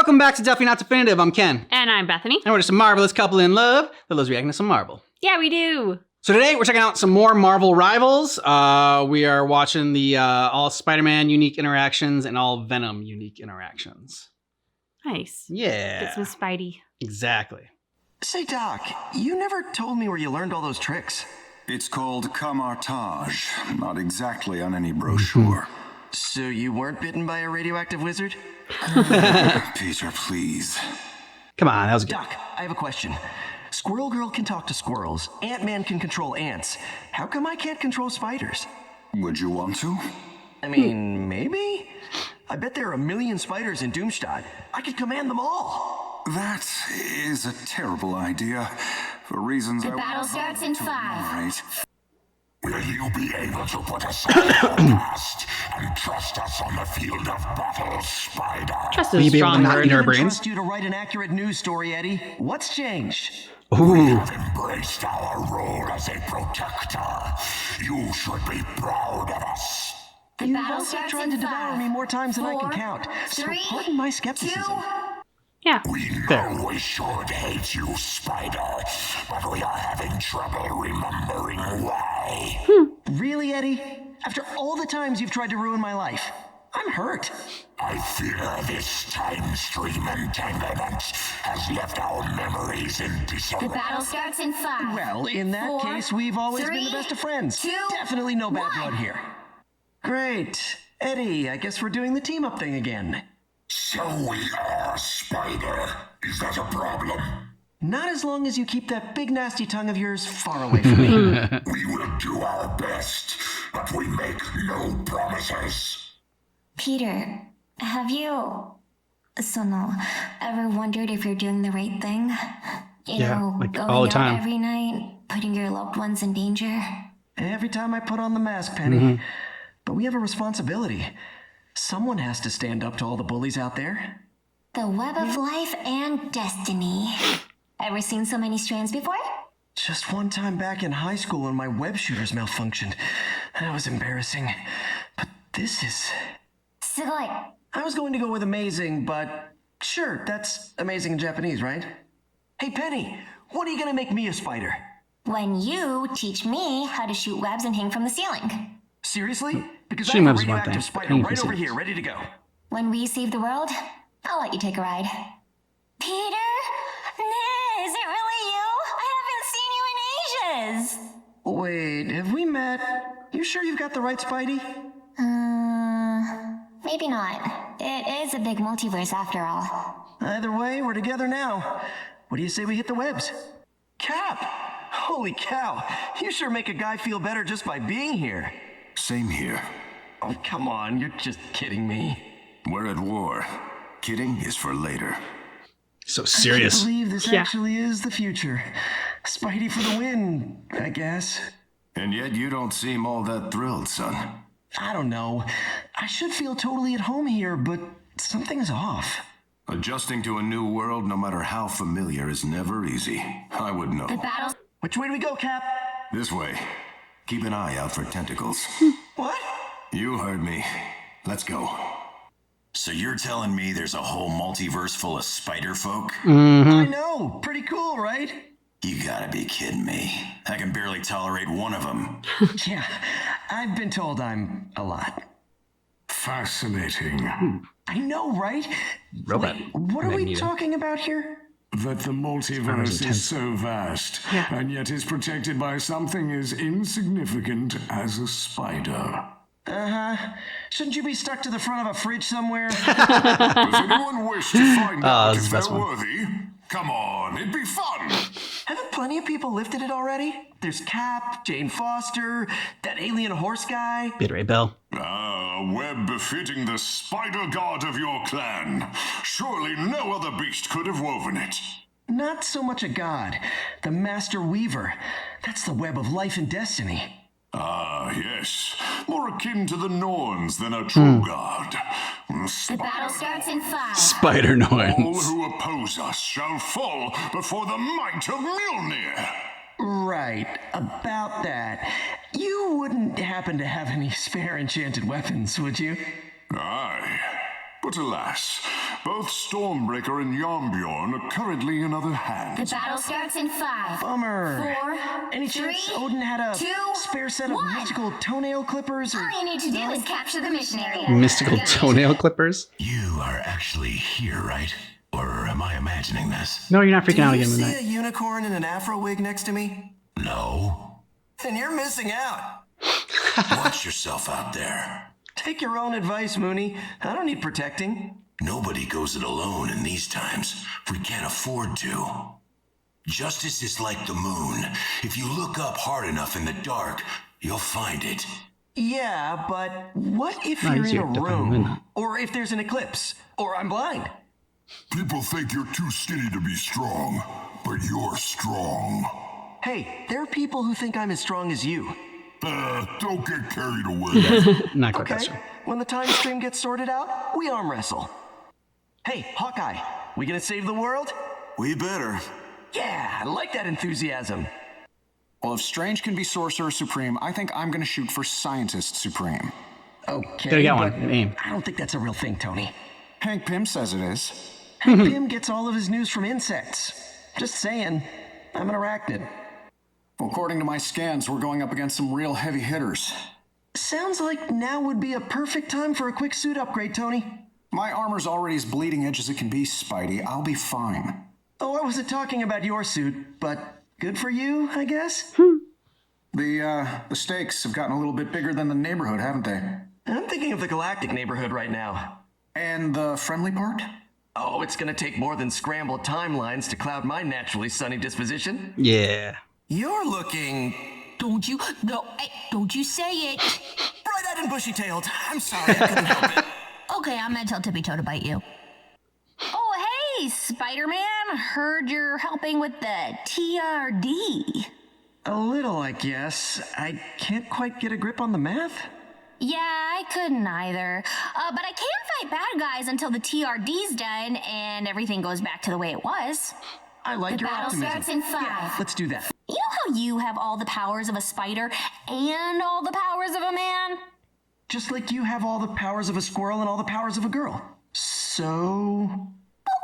Welcome back to Definitely Not Definitive. I'm Ken. And I'm Bethany. And we're just a marvelous couple in love that loves reacting to some Marvel. Yeah, we do. So today we're checking out some more Marvel Rivals. We are watching the all Spider-Man unique interactions and all Venom unique interactions. Nice. Yeah. Get some Spidey. Exactly. Say, Doc, you never told me where you learned all those tricks. It's called camouflage. Not exactly on any brochure. So you weren't bitten by a radioactive wizard? Peter, please. Come on, that was good. Doc, I have a question. Squirrel Girl can talk to squirrels. Ant-Man can control ants. How come I can't control spiders? Would you want to? I mean, maybe? I bet there are a million spiders in Doomstadt. I could command them all. That is a terrible idea. For reasons The I battle won't starts in 5. enumerate. Will you be able to put aside your past and trust us on the field of battle, Spider? Trust Will is you a be able to strong not word. eat our I brains? trust you to write an accurate news story, Eddie. What's changed? Ooh. Have embraced our role as a protector. You should be proud of us. The You've battle also starts tried in to devour 5, me more times than I can 4, count. So 3, pardon my 2. skepticism. Yeah. We know we should hate you, Spider, but we are having trouble remembering why. Really, Eddie? After all the times you've tried to ruin my life, I'm hurt. I fear this time stream entanglement has left our memories in The disarray. battle starts in 5. Well, in that 4, case, we've always been the 3, best of friends. 2, Definitely no bad 1. blood here. Great. Eddie, I guess we're doing the team-up thing again. So we are, Spider. Is that a problem? Not as long as you keep that big nasty tongue of yours far away from me. We will do our best, but we make no promises. Peter, have you, ever wondered if you're doing the right thing? Yeah, like going all the out time. every night, putting your loved ones in danger. Every time I put on the mask, Penny. But we have a responsibility. Someone has to stand up to all the bullies out there. The web of life and destiny. Ever seen so many strands before? Just one time back in high school when my web shooters malfunctioned. That was embarrassing. But this is... Sugoi. I was going to go with amazing, but sure, that's amazing in Japanese, right? Hey, Penny, when are you gonna make me a spider? When you teach me how to shoot webs and hang from the ceiling. Seriously? Because I Shooting have a webs is one radioactive thing. spider Hanging right from over ceilings. here, ready to go. When we save the world, I'll let you take a ride. Peter? Nah, is it really you? I haven't seen you in ages. Wait, have we met? You sure you've got the right Spidey? Maybe not. It is a big multiverse after all. Either way, we're together now. What do you say we hit the webs? Cap! Holy cow, you sure make a guy feel better just by being here. Same here. Oh, come on, you're just kidding me. We're at war. Kidding is for later. So I serious. believe this Yeah. actually is the future. Spidey for the win, I guess. And yet you don't seem all that thrilled, son. I don't know. I should feel totally at home here, but something's off. Adjusting to a new world, no matter how familiar, is never easy. I would know. The battle. Which way do we go, Cap? This way. Keep an eye out for tentacles. What? You heard me. Let's go. So you're telling me there's a whole multiverse full of spider folk? I know. Pretty cool, right? You gotta be kidding me. I can barely tolerate one of them. Yeah, I've been told I'm a lot. Fascinating. I know, right? Robot. Wait, what are we Magneto. talking about here? That the multiverse is so vast, and yet is protected by something as insignificant as a spider. Shouldn't you be stuck to the front of a fridge somewhere? Does anyone wish to find out this is if the best they're one. worthy? Come on, it'd be fun. Haven't plenty of people lifted it already? There's Cap, Jane Foster, that alien horse guy. Beta Ray Bell. Ah, a web befitting the spider god of your clan. Surely no other beast could have woven it. Not so much a god, the Master Weaver. That's the web of life and destiny. Ah, yes. More akin to the Norns than a true god. The battle starts in 5. Spider All Noins. who oppose us shall fall before the might of Mjolnir. Right, about that. You wouldn't happen to have any spare enchanted weapons, would you? Aye. But alas, both Stormbreaker and Yarnbjorn are currently in other The hands. battle starts in 5, Bummer. 4, Any chance 3, Odin had a 2, spare set of 1. mystical toenail clippers? Or... All you need to do is capture the mission area. Mystical Got it. toenail clippers? You are actually here, right? Or am I imagining this? No, you're not Do freaking out you again, see Moon a Knight. unicorn in an afro wig next to me? No. Then you're missing out. Watch yourself out there. Take your own advice, Mooney. I don't need protecting. Nobody goes it alone in these times. We can't afford to. Justice is like the moon. If you look up hard enough in the dark, you'll find it. Yeah, but what if No, you're it's in a your different moon. room? Or if there's an eclipse? Or I'm blind? People think you're too skinny to be strong, but you're strong. Hey, there are people who think I'm as strong as you. Don't get carried away. Not quite that Okay, strong. when the time stream gets sorted out, we arm wrestle. Hey, Hawkeye, we gonna save the world? We better. Yeah, I like that enthusiasm. Well, if Strange can be Sorcerer Supreme, I think I'm gonna shoot for Scientist Supreme. Okay, There you got but one. Aim. I don't think that's a real thing, Tony. Hank Pym says it is. Pym gets all of his news from insects. Just saying, I'm an arachnid. Well, according to my scans, we're going up against some real heavy hitters. Sounds like now would be a perfect time for a quick suit upgrade, Tony. My armor's already as bleeding edge as it can be, Spidey. I'll be fine. Oh, I wasn't talking about your suit, but good for you, I guess? The stakes have gotten a little bit bigger than the neighborhood, haven't they? I'm thinking of the galactic neighborhood right now. And the friendly part? Oh, it's gonna take more than scrambled timelines to cloud my naturally sunny disposition. Yeah. You're looking Don't you? No, hey, don't you say it. bright-eyed and bushy-tailed. I'm sorry, I couldn't help it. Okay, I'm gonna tell Tippy Toe to bite you. Oh, hey, Spider-Man. Heard you're helping with the TRD. A little, I guess. I can't quite get a grip on the math. Yeah, I couldn't either. But I can fight bad guys until the TRD's done and everything goes back to the way it was. I like The your battle optimism. starts in 5. Yeah, let's do that. You know how you have all the powers of a spider and all the powers of a man? Just like you have all the powers of a squirrel and all the powers of a girl. So...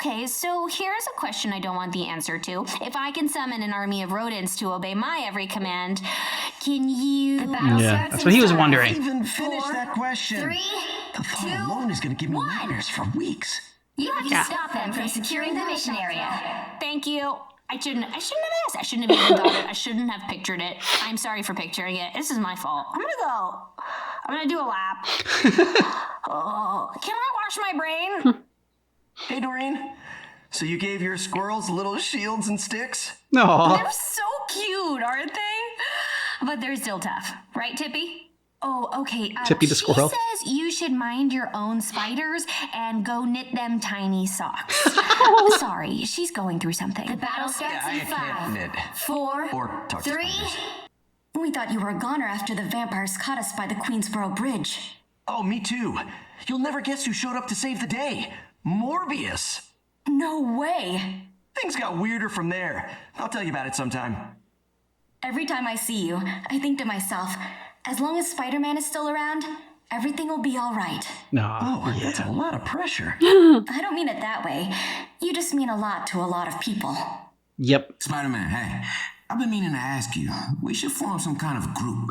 Okay, so here's a question I don't want the answer to. If I can summon an army of rodents to obey my every command, can you... The battle Yeah, starts that's in what he was 5, wondering. even finish 4, that question. 3, The thought 2, alone is gonna give me 1. nightmares for weeks. You have to stop them from securing the mission area. Thank you. I shouldn't have asked. I shouldn't have even thought it. I shouldn't have pictured it. I'm sorry for picturing it. This is my fault. I'm gonna do a lap. Oh, can I wash my brain? Hey, Doreen. So you gave your squirrels little shields and sticks? No. They're so cute, aren't they? But they're still tough. Right, Tippy? Oh, okay. Tippy the squirrel. She says you should mind your own spiders and go knit them tiny socks. Sorry, she's going through something. The battle starts I can't knit. 4, Or talk to 3. spiders. We thought you were a goner after the vampires caught us by the Queensboro Bridge. Oh, me too. You'll never guess who showed up to save the day. Morbius. No way. Things got weirder from there. I'll tell you about it sometime. Every time I see you, I think to myself, as long as Spider-Man is still around, everything will be all right. No. Oh, that's a lot of pressure. I don't mean it that way. You just mean a lot to a lot of people. Yep. Spider-Man, hey, I've been meaning to ask you. We should form some kind of group.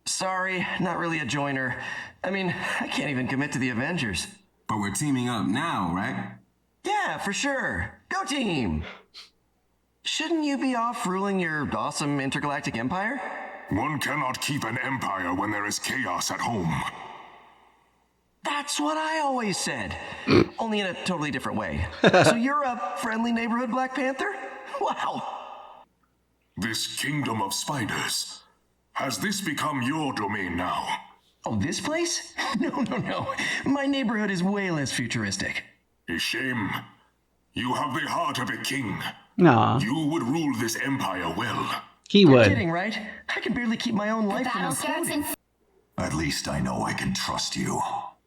Sorry, not really a joiner. I mean, I can't even commit to the Avengers. But we're teaming up now, right? Yeah, for sure. Go team! Shouldn't you be off ruling your awesome intergalactic empire? One cannot keep an empire when there is chaos at home. That's what I always said. Only in a totally different way. So you're a friendly neighborhood Black Panther? Wow. This kingdom of spiders. Has this become your domain now? Oh, this place? No. My neighborhood is way less futuristic. A shame. You have the heart of a king. No. You would rule this empire well. He You're would. kidding, right? I can barely keep my own life from Battle starts in imploding. At least I know I can trust you.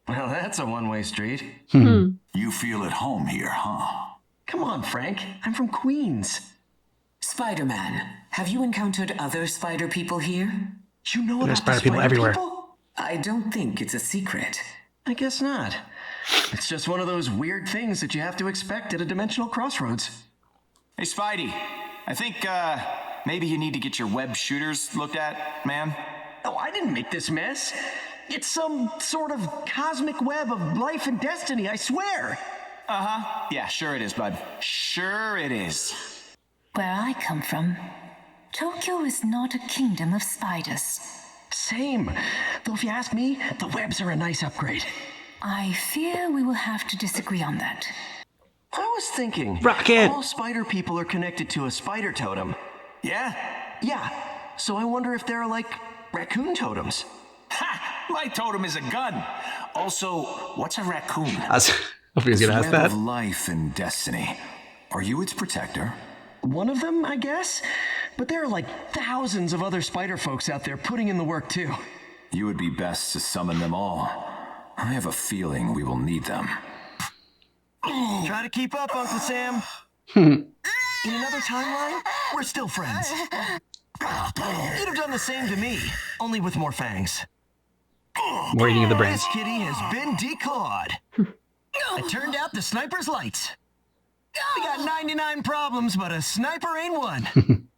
Well, that's a one-way street. You feel at home here, huh? Come on, Frank. I'm from Queens. Spider-Man, have you encountered other spider people here? You know There's about the spider people everywhere. people? I don't think it's a secret. I guess not. It's just one of those weird things that you have to expect at a dimensional crossroads. Hey, Spidey. I think, maybe you need to get your web shooters looked at, man. Oh, I didn't make this mess. It's some sort of cosmic web of life and destiny, I swear. Uh-huh. Yeah, sure it is, bud. Sure it is. Where I come from, Tokyo is not a kingdom of spiders. Same. Though if you ask me, the webs are a nice upgrade. I fear we will have to disagree on that. I was thinking, Rocket! all spider people are connected to a spider totem. Yeah? Yeah, so I wonder if they're like raccoon totems. Ha! My totem is a gun. Also, what's a raccoon? I hope he was going to ask Web that. of life and destiny. Are you its protector? One of them, I guess? But there are like thousands of other spider folks out there putting in the work too. You would be best to summon them all. I have a feeling we will need them. Try to keep up, Uncle Sam. In another timeline, we're still friends. You'd have done the same to me, only with more fangs. More eating of the brains. This kitty has been declawed. It turned out the sniper's lights. We got 99 problems, but a sniper ain't one.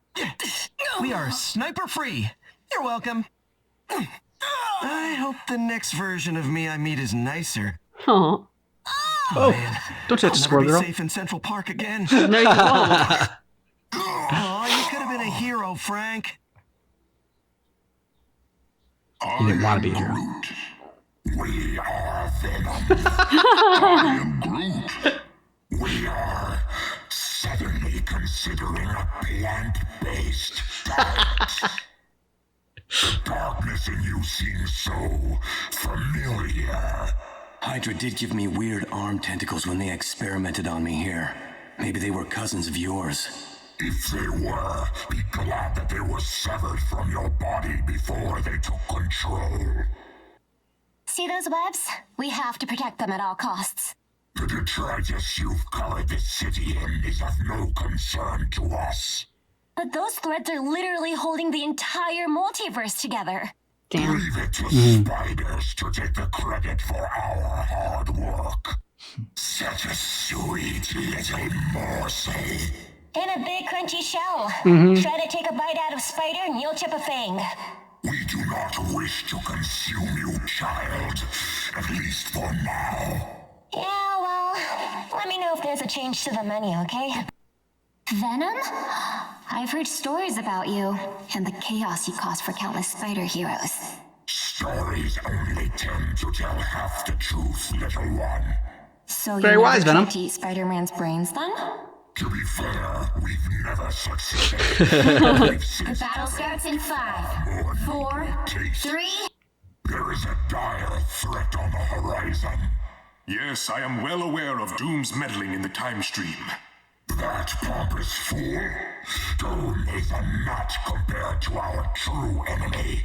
We are sniper free. You're welcome. I hope the next version of me I meet is nicer. Oh. Oh, Man, don't touch the I'll squirrel never girl. be safe in Central Park again. No, you won't. Oh, you could have been a hero, Frank. You didn't want to be a hero. We are Venom. I am Groot. We are suddenly considering a plant-based diet. The darkness in you seems so familiar. Hydra did give me weird arm tentacles when they experimented on me here. Maybe they were cousins of yours. If they were, be glad that they were severed from your body before they took control. See those webs? We have to protect them at all costs. The detritus you've covered the city in is of no concern to us. But those threads are literally holding the entire multiverse together. Damn. Leave it to spiders to take the credit for our hard work. Such a sweet little morsel. In a big crunchy shell. Try to take a bite out of spider and you'll chip a fang. We do not wish to consume you, child. At least for now. Yeah, well, let me know if there's a change to the menu, okay? Venom? I've heard stories about you and the chaos you cause for countless spider heroes. Stories only tend to tell half the truth, little one. So Very you wise, never Venom. tried to eat Spider-Man's brains then? To be fair, we've never succeeded. The battle starts in 5, 4, 3. There is a dire threat on the horizon. Yes, I am well aware of Doom's meddling in the time stream. That pompous fool. Doom is a match compared to our true enemy.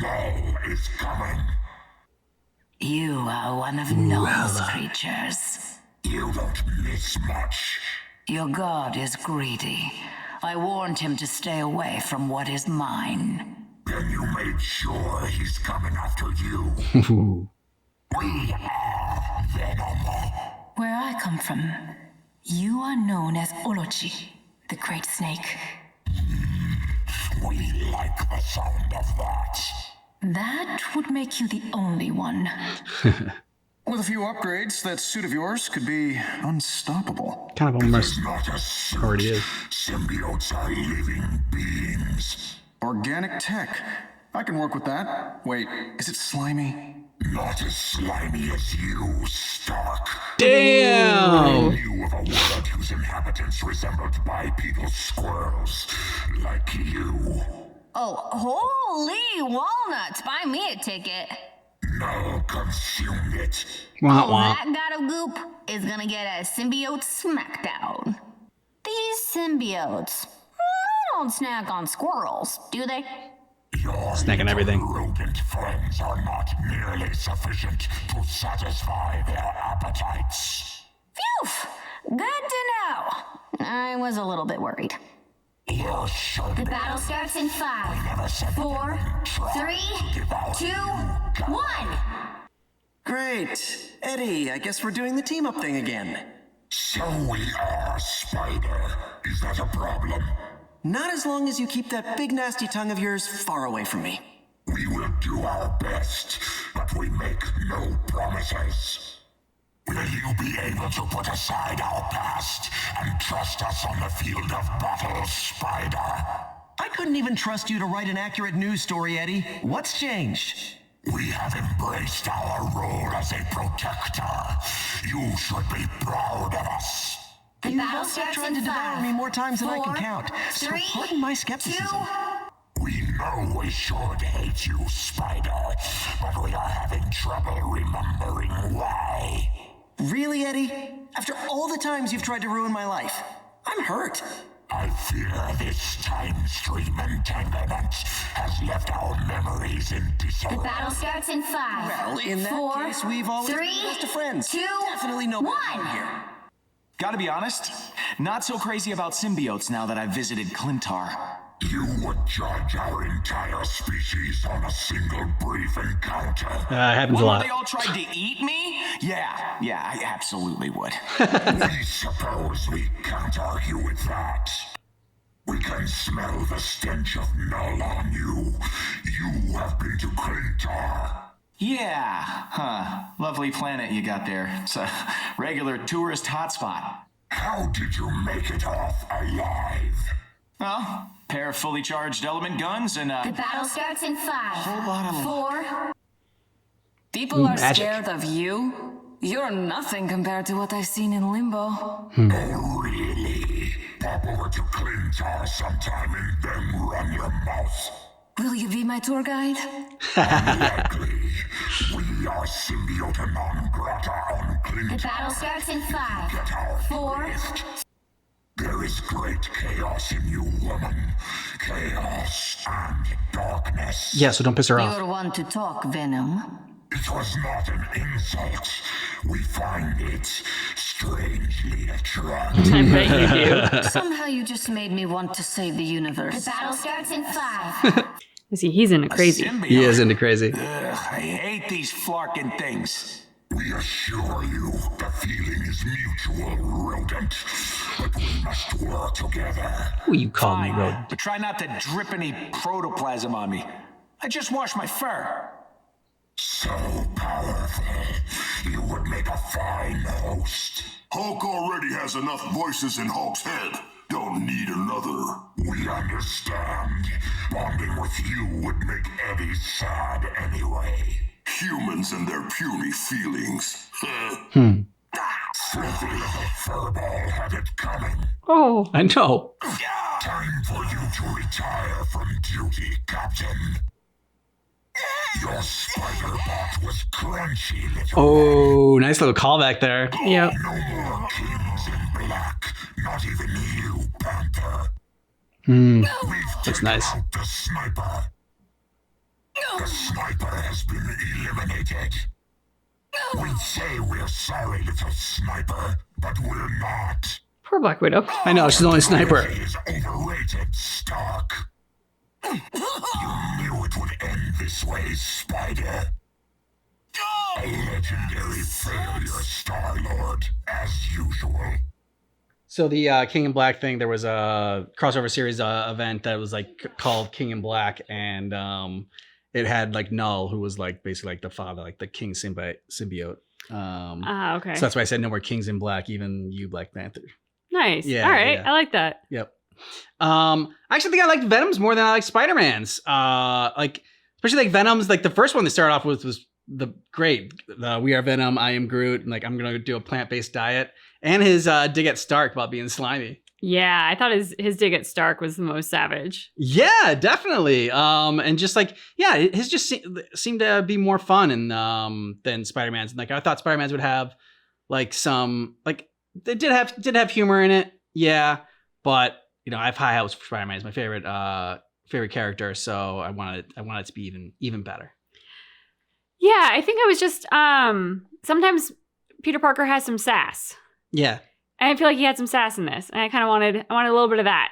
Null is coming. You are one of Null's creatures. You don't miss much. Your god is greedy. I warned him to stay away from what is mine. Then you made sure he's coming after you. We are Venom. Where I come from, you are known as Orochi, the Great Snake. We like the sound of that. That would make you the only one. With a few upgrades, that suit of yours could be unstoppable. Kind of almost Not a suit. already is. Symbiotes are living beings. Organic tech. I can work with that. Wait, is it slimy? Not as slimy as you, Stark. Damn! You of a world whose inhabitants resembled bipedal squirrels, like you. Oh, holy walnuts! Buy me a ticket. Now consume it. Wah, wah. That god of goop is gonna get a symbiote smackdown. These symbiotes, they don't snack on squirrels, do they? Your Snacking everything. rodent friends are not nearly sufficient to satisfy their appetites. Phew! Good to know. I was a little bit worried. You should The be. battle starts in 5, Never said 4, 3, 2, 1. Great. Eddie, I guess we're doing the team-up thing again. So we are, Spider. Is that a problem? Not as long as you keep that big nasty tongue of yours far away from me. We will do our best, but we make no promises. Will you be able to put aside our past and trust us on the field of battle, Spider? I couldn't even trust you to write an accurate news story, Eddie. What's changed? We have embraced our role as a protector. You should be proud of us. You've also tried to devour me more times than I can count, so pardon my skepticism. We know we should hate you, Spider, but we are having trouble remembering why. Really, Eddie? After all the times you've tried to ruin my life, I'm hurt. I fear this time stream entanglement has left our memories in disarray. The battle starts in 5. Well, in that 4, case, we've always 3, been best of friends. 2, Definitely no 1. problem here. Gotta be honest, not so crazy about symbiotes now that I've visited Clintar. You would judge our entire species on a single brief encounter. Happens a lot. They all tried to eat me? Yeah, I absolutely would. We suppose we can't argue with that. We can smell the stench of Null on you. You have been to Clintar. Yeah, lovely planet you got there. It's a regular tourist hotspot. How did you make it off alive? Well, pair of fully charged element guns and The battle starts in 5, whole lot of 4. People are magic. scared of you? You're nothing compared to what I've seen in Limbo. Oh, really? Pop over to Clintar sometime and then run your mouth. Will you be my tour guide? Unlikely. We are symbiote non grata on Clintar. The battle starts in 5, Get our 4. list. There is great chaos in you, woman. Chaos and darkness. Yeah, so don't piss her off. You're one to talk, Venom. It was not an insult. We find it strangely attractive. I bet you do. Somehow you just made me want to save the universe. The battle starts in 5. See, he's into crazy. He is into crazy. Ugh, I hate these flarkin' things. We assure you the feeling is mutual, rodent. But we must work together. Who you call me, Fine, rodent? but try not to drip any protoplasm on me. I just washed my fur. So powerful. You would make a fine host. Hulk already has enough voices in Hulk's head. Don't need another. We understand. Bonding with you would make Eddie sad anyway. Humans and their puny feelings. Filthy little furball had it coming. Oh, I know. Time for you to retire from duty, Captain. Your spider bot was crunchy, little. Oh, nice little callback there. yep. No more kings in black. Not even you, Panther. That's We've taken nice. out the sniper. The sniper has been eliminated. We'd say we're sorry, little sniper, but we're not. Poor Black Widow. I know, she's the only sniper. She is overrated, Stark. You knew it would end this way, Spider. A legendary failure, Star-Lord, as usual. So the King in Black thing, there was a crossover series event that was like called King in Black, and it had like Null, who was like basically like the father, like the King symbiote. Okay. So that's why I said no more Kings in Black, even you, Black Panther. Nice. Yeah, All right. yeah. I like that. Yep. I actually think I liked Venom's more than I like Spider-Man's. Like especially like Venom's, like the first one they started off with was the great. We are Venom, I am Groot, and like I'm gonna do a plant-based diet. And his dig at Stark about being slimy. Yeah, I thought his dig at Stark was the most savage. Yeah, definitely. And just like, yeah, his just seemed to be more fun than Spider-Man's. And like I thought Spider-Man's would have like some like they did have humor in it. Yeah, but you know I have high hopes for Spider-Man. He's my favorite character, so I wanted it to be even better. Yeah, I think I was just sometimes Peter Parker has some sass. Yeah. I feel like he had some sass in this, and I kind of wanted a little bit of that.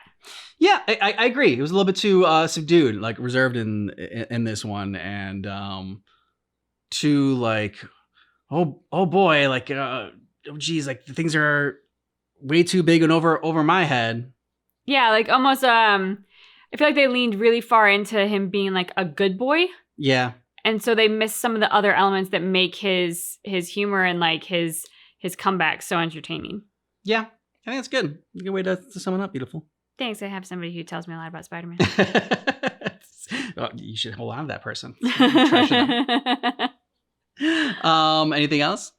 Yeah, I agree. It was a little bit too subdued, like reserved in this one, and too like oh boy, like, oh geez, like things are way too big and over my head. Yeah, like almost, I feel like they leaned really far into him being like a good boy. Yeah. And so they missed some of the other elements that make his humor and like his comeback so entertaining. Yeah, I think that's good. A good way to sum it up. Beautiful. Thanks. I have somebody who tells me a lot about Spider-Man. Well, you should hold on to that person. Treasure them. Anything else?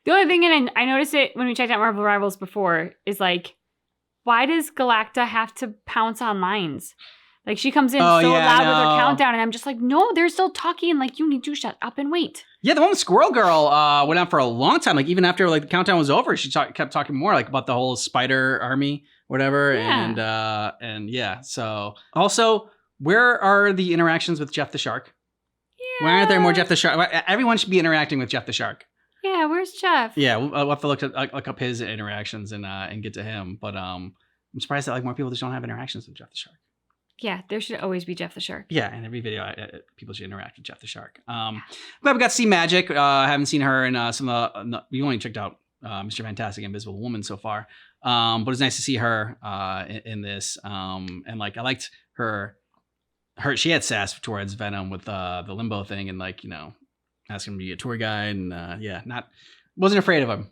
The only thing, and I noticed it when we checked out Marvel Rivals before, is like, why does Galacta have to pounce on lines? Like, she comes in loud with her countdown, and I'm just like, no, they're still talking. Like, you need to shut up and wait. Yeah, the one with Squirrel Girl went on for a long time. Like, even after like the countdown was over, she kept talking more like about the whole spider army, whatever. Yeah. And yeah. So also, where are the interactions with Jeff the Shark? Yeah. Why aren't there more Jeff the Shark? Everyone should be interacting with Jeff the Shark. Yeah, where's Jeff? Yeah, we'll have to look up his interactions and get to him. But I'm surprised that like more people just don't have interactions with Jeff the Shark. Yeah, there should always be Jeff the Shark. Yeah, in every video, people should interact with Jeff the Shark. Glad we got to see Magic. I haven't seen her in some of the... We only checked out Mr. Fantastic and Invisible Woman so far. But it's nice to see her in this. And like, I liked her... She had sass towards Venom with the limbo thing and like, you know, asking him to be a tour guide. And wasn't afraid of him.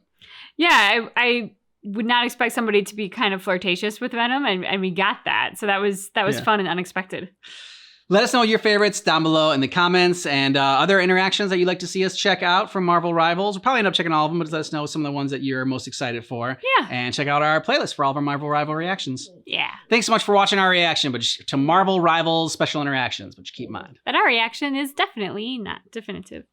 Yeah, I would not expect somebody to be kind of flirtatious with Venom, and we got that. So that was fun and unexpected. Let us know your favorites down below in the comments and other interactions that you'd like to see us check out from Marvel Rivals. We'll probably end up checking all of them, but let us know some of the ones that you're most excited for. Yeah. And check out our playlist for all of our Marvel Rival reactions. Yeah. Thanks so much for watching our reaction to Marvel Rivals special interactions, but keep in mind that our reaction is definitely not definitive.